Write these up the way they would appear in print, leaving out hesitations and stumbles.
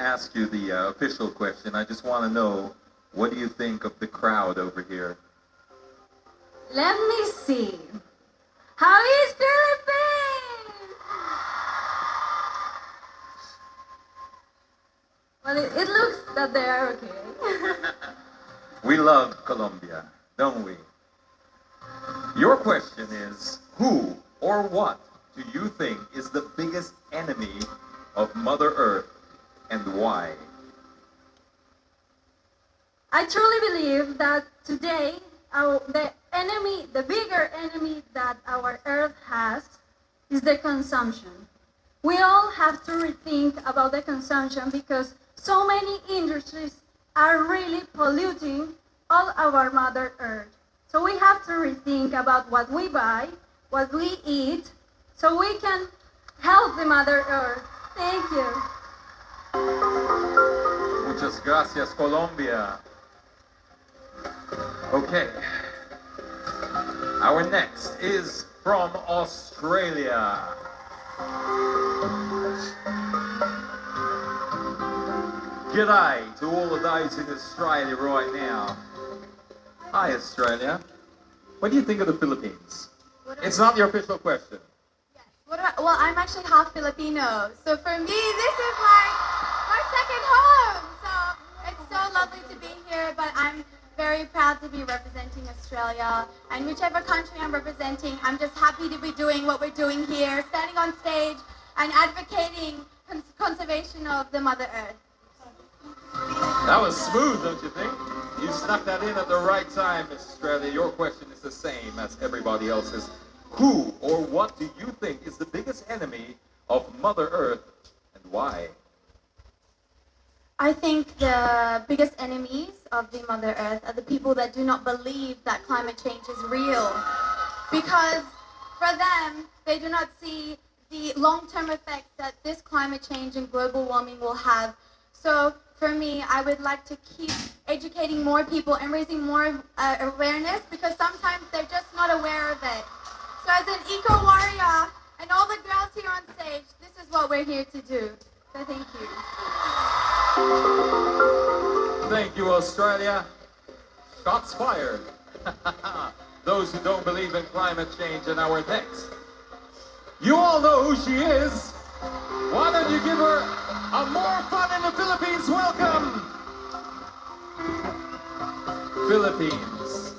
ask you the official question. I just want to know, what do you think of the crowd over here? Let me see. How is Philippines? Well, it looks that they are okay. We love Colombia, don't we? Your question is, who or what do you think is the biggest enemy of Mother Earth and why? I truly believe that today, the bigger enemy that our Earth has is the consumption. We all have to rethink about the consumption because so many industries are really polluting all our Mother Earth. So we have to rethink about what we buy, what we eat, so we can help the Mother Earth. Thank you. Muchas gracias, Colombia. Okay. Our next is from Australia. G'day to all of those in Australia right now. Hi, Australia. What do you think of the Philippines? It's not the official question. Yes. Well, I'm actually half Filipino, so for me, this is my second home. So it's so lovely to be here, but I'm very proud to be representing Australia. And whichever country I'm representing, I'm just happy to be doing what we're doing here, standing on stage and advocating conservation of the Mother Earth. That was smooth, don't you think? You snuck that in at the right time, Miss Australia. Your question is the same as everybody else's. Who or what do you think is the biggest enemy of Mother Earth and why? I think the biggest enemies of the Mother Earth are the people that do not believe that climate change is real. Because for them, they do not see the long-term effects that this climate change and global warming will have. So for me, I would like to keep educating more people and raising more awareness because sometimes they're just not aware of it. So as an eco-warrior and all the girls here on stage, this is what we're here to do. So thank you. Thank you, Australia. Shots fired. Those who don't believe in climate change are our next. You all know who she is. Why don't you give her a more fun in the Philippines welcome? Philippines.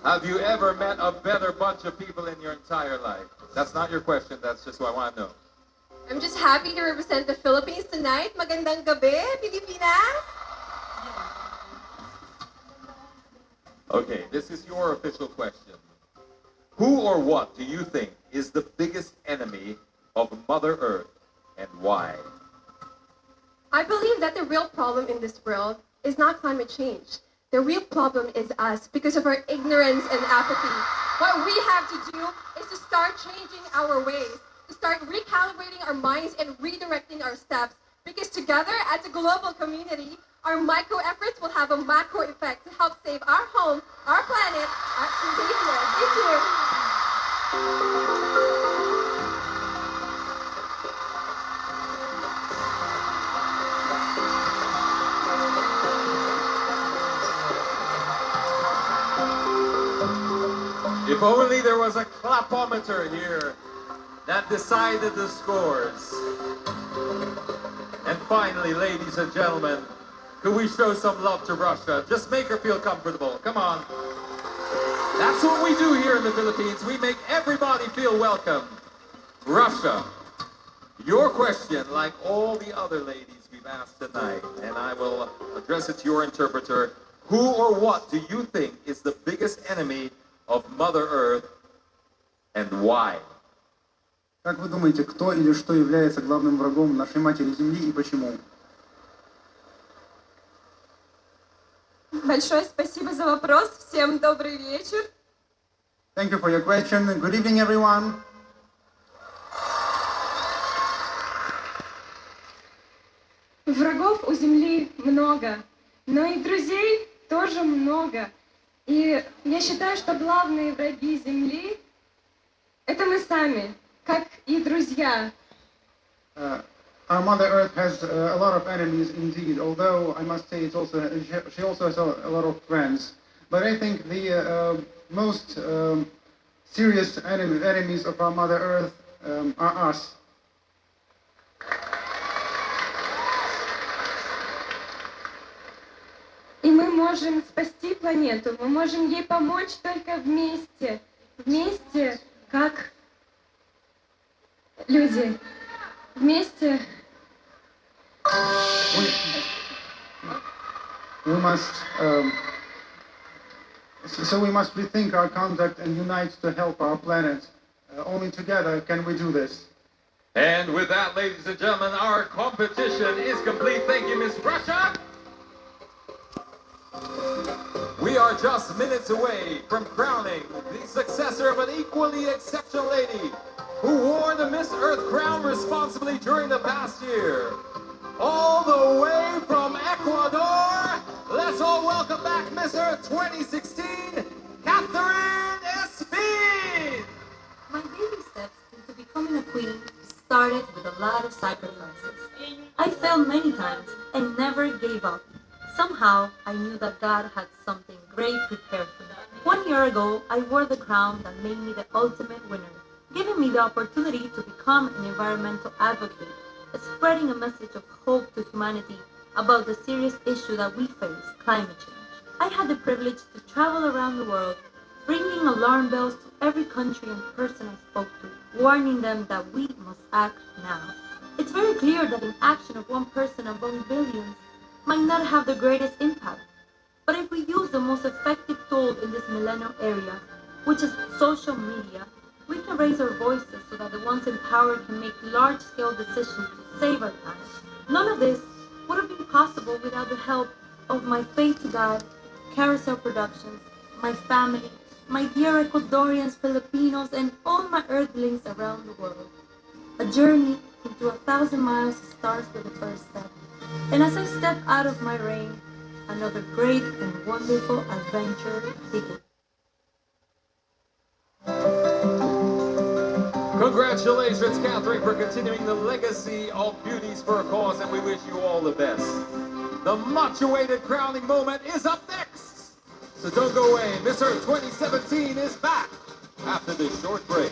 Have you ever met a better bunch of people in your entire life? That's not your question, that's just what I want to know. I'm just happy to represent the Philippines tonight. Magandang gabi, Pilipinas! Okay, this is your official question. Who or what do you think is the biggest enemy of Mother Earth and why? I believe that the real problem in this world is not climate change. The real problem is us because of our ignorance and apathy. What we have to do is to start changing our ways, to start recalibrating our minds and redirecting our steps. Because together, as a global community, our micro efforts will have a macro effect to help save our home, our planet, our behavior. Thank you. If only there was a clapometer here that decided the scores. And finally, ladies and gentlemen, could we show some love to Russia? Just make her feel comfortable. Come on. That's what we do here in the Philippines. We make everybody feel welcome. Russia, your question, like all the other ladies we've asked tonight, and I will address it to your interpreter, who or what do you think is the biggest enemy of Mother Earth and why? Как вы думаете, кто или что является главным врагом нашей матери Земли и почему? Большое спасибо за вопрос. Всем добрый вечер. Thank you for your question. Good evening, everyone. Врагов у Земли много, но и друзей тоже много. И я считаю, что главные враги Земли — это мы сами, как и друзья. our Mother Earth has a lot of enemies indeed, although I must say she also has a lot of friends. But I think the most serious enemies of our Mother Earth are us. И мы можем спасти планету, мы можем ей помочь только вместе. Вместе, как люди. Вместе. We must we must rethink our conduct and unite to help our planet. Only together can we do this. And with that, ladies and gentlemen, our competition is complete. Thank you, Miss Russia. We are just minutes away from crowning the successor of an equally exceptional lady who wore the Miss Earth crown responsibly during the past year. All the way from Ecuador, let's all welcome back Miss Earth 2016, Catherine Espin! My baby steps into becoming a queen started with a lot of sacrifices. I failed many times and never gave up. Somehow, I knew that God had something great prepared for me. 1 year ago, I wore the crown that made me the ultimate winner, giving me the opportunity to become an environmental advocate, spreading a message of hope to humanity about the serious issue that we face, climate change. I had the privilege to travel around the world, ringing alarm bells to every country and person I spoke to, warning them that we must act now. It's very clear that an action of one person among billions might not have the greatest impact. But if we use the most effective tool in this millennial area, which is social media, we can raise our voices so that the ones in power can make large-scale decisions to save our planet. None of this would have been possible without the help of my faith to God, Carousel Productions, my family, my dear Ecuadorians, Filipinos, and all my Earthlings around the world. A journey into 1,000 miles starts with the first step. And as I step out of my reign, another great and wonderful adventure begins. Congratulations, Catherine, for continuing the legacy of Beauties for a Cause, and we wish you all the best. The much-awaited crowning moment is up next. So don't go away. Miss Earth 2017 is back after this short break.